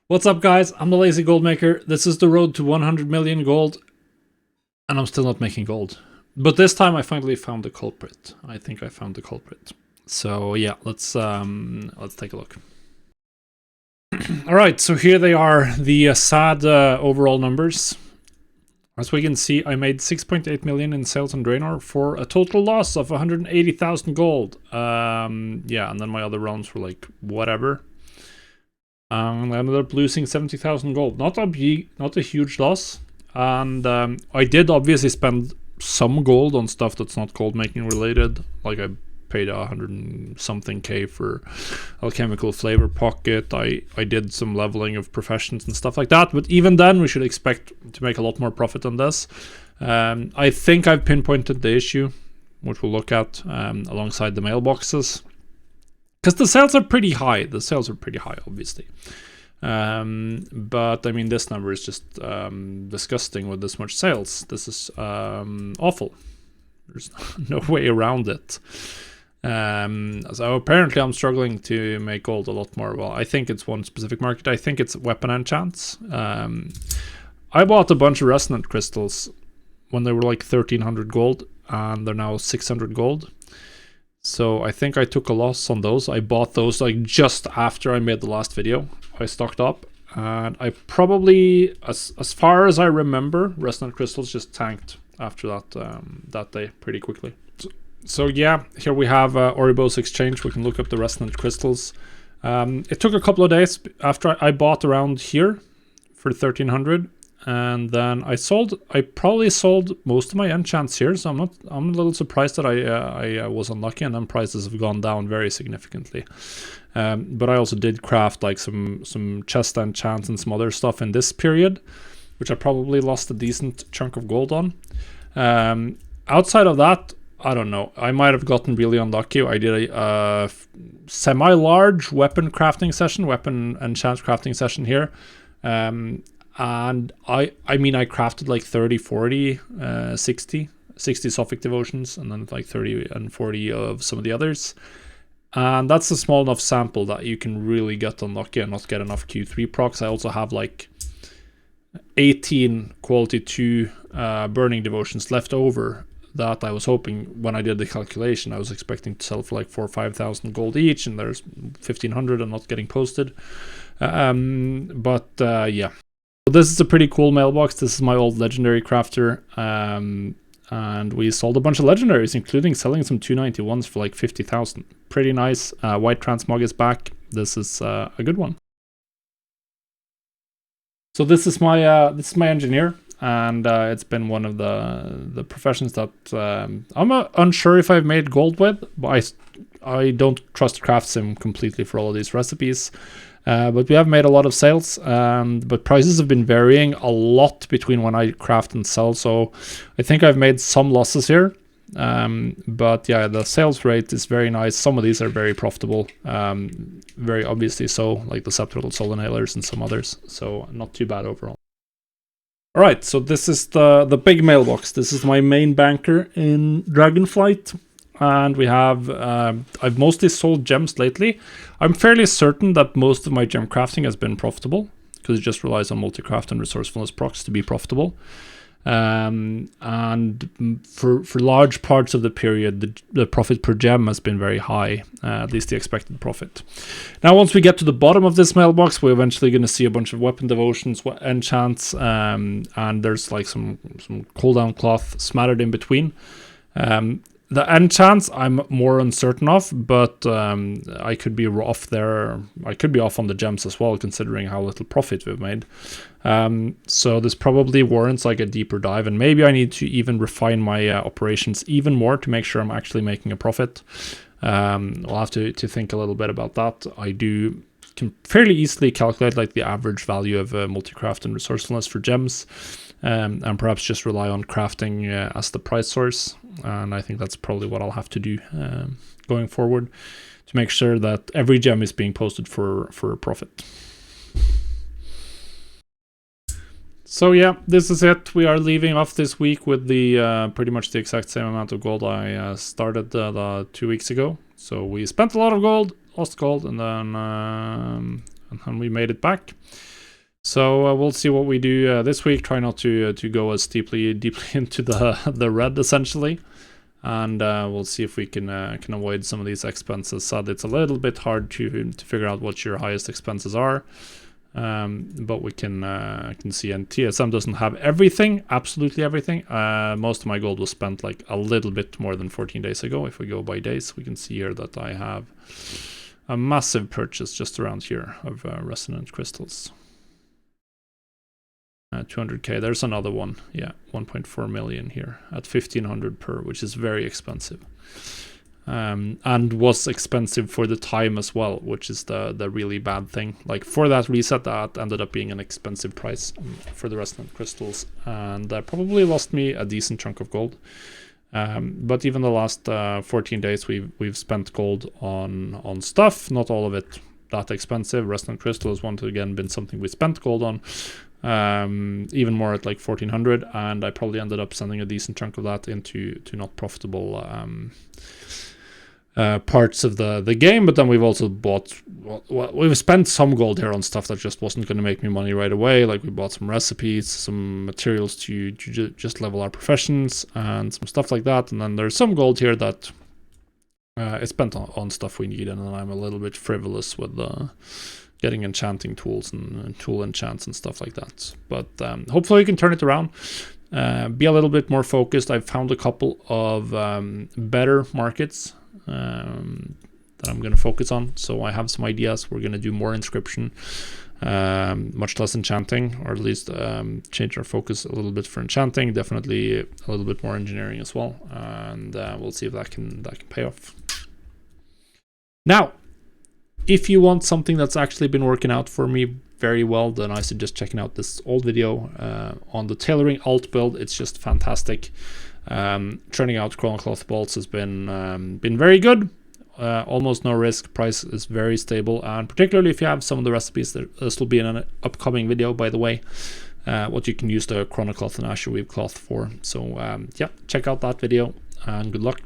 What's up, guys? I'm the Lazy Gold Maker. This is the road to 100 million gold, and I'm still not making gold. But this time I finally found the culprit. I think I found the culprit. So yeah, let's take a look. All right, so here they are, the sad overall numbers. As we can see, I made 6.8 million in sales on Draenor for a total loss of 180,000 gold. Yeah, and then my other rounds were like whatever. I ended up losing 70,000 gold. Not a huge loss. And I did obviously spend some gold on stuff that's not gold making related. Like I paid 100 and something K for alchemical flavor pocket. I did some leveling of professions and stuff like that. But even then, we should expect to make a lot more profit on this. I think I've pinpointed the issue, which we'll look at alongside the mailboxes. Because the sales are pretty high. The sales are pretty high, obviously. But I mean, this number is just disgusting with this much sales. This is awful. There's no way around it. So apparently I'm struggling to make gold a lot more. Well, I think it's one specific market. I think it's weapon enchants. I bought a bunch of resonant crystals when they were like 1300 gold, and they're now 600 gold. So I think I took a loss on those. I bought those like just after I made the last video. I stocked up, and I probably, as far as I remember, resonant crystals just tanked after that day pretty quickly. So yeah, here we have Oribos exchange. We can look up the resonant crystals. It took a couple of days after I bought around here for 1300. And then I probably sold most of my enchants here, so I'm a little surprised that I was unlucky, and then prices have gone down very significantly. But I also did craft like some chest enchants and some other stuff in this period, which I probably lost a decent chunk of gold on. Outside of that, I don't know. I might have gotten really unlucky. I did a semi-large weapon crafting session, weapon enchant crafting session here. And I mean, I crafted like 30, 40, 60 Sophic devotions, and then like 30 and 40 of some of the others. And that's a small enough sample that you can really get unlucky and not get enough Q3 procs. I also have like 18 quality 2 burning devotions left over that I was hoping, when I did the calculation, I was expecting to sell for like 4,000 or 5,000 gold each, and there's 1,500 and not getting posted. Yeah. So this is a pretty cool mailbox. This is my old legendary crafter, and we sold a bunch of legendaries, including selling some 291s for like 50,000. Pretty nice. White transmog is back. This is a good one. So this is my engineer, and it's been one of the professions that I'm unsure if I've made gold with, but I don't trust craft sim completely for all of these recipes. But we have made a lot of sales, but prices have been varying a lot between when I craft and sell, so I think I've made some losses here. But yeah, the sales rate is very nice. Some of these are very profitable, very obviously so, like the Septural Soul Inhalers and some others, so not too bad overall. Alright, so this is the big mailbox. This is my main banker in Dragonflight. And we have, I've mostly sold gems lately. I'm fairly certain that most of my gem crafting has been profitable, because it just relies on multi-craft and resourcefulness procs to be profitable. And for large parts of the period, the profit per gem has been very high, at least the expected profit. Now, once we get to the bottom of this mailbox, we're eventually going to see a bunch of weapon devotions, enchants, and there's like some cooldown cloth smattered in between. The enchants I'm more uncertain of, but I could be off there. I could be off on the gems as well, considering how little profit we've made. So this probably warrants like a deeper dive, and maybe I need to even refine my operations even more to make sure I'm actually making a profit. I'll have to think a little bit about that. I can fairly easily calculate like the average value of multi-craft and resourcefulness for gems. And perhaps just rely on crafting as the price source. And I think that's probably what I'll have to do going forward, to make sure that every gem is being posted for a profit. So yeah, this is it. We are leaving off this week with the pretty much the exact same amount of gold I started 2 weeks ago. So we spent a lot of gold, lost gold, and then we made it back. So we'll see what we do this week. Try not to go as deeply into the red essentially, and we'll see if we can avoid some of these expenses. Sadly, it's a little bit hard to figure out what your highest expenses are, but we can see. And TSM doesn't have everything, absolutely everything. Most of my gold was spent like a little bit more than 14 days ago. If we go by days, we can see here that I have a massive purchase just around here of resonant crystals. 200k. There's another one. Yeah, 1.4 million here at 1500 per, which is very expensive, and was expensive for the time as well, which is the really bad thing. Like for that reset, that ended up being an expensive price for the resonant crystals, and that probably lost me a decent chunk of gold. But even the last 14 days, we've spent gold on stuff. Not all of it that expensive. Resonant crystal has once again been something we spent gold on. Even more at like 1400, and I probably ended up sending a decent chunk of that into not profitable parts of the game. But then we've also bought, we've spent some gold here on stuff that just wasn't going to make me money right away. Like we bought some recipes, some materials to just level our professions, and some stuff like that. And then there's some gold here that is spent on stuff we need, and then I'm a little bit frivolous with getting enchanting tools and tool enchants and stuff like that. But hopefully we can turn it around, be a little bit more focused. I've found a couple of better markets that I'm going to focus on. So I have some ideas. We're going to do more inscription, much less enchanting, or at least change our focus a little bit for enchanting. Definitely a little bit more engineering as well, and we'll see if that can pay off. Now, if you want something that's actually been working out for me very well, then I suggest checking out this old video on the tailoring alt build. It's just fantastic. Turning out chronocloth bolts has been very good. Almost no risk. Price is very stable, and particularly if you have some of the recipes, this will be in an upcoming video, by the way, what you can use the chronocloth and azure weave cloth for. So yeah, check out that video, and good luck.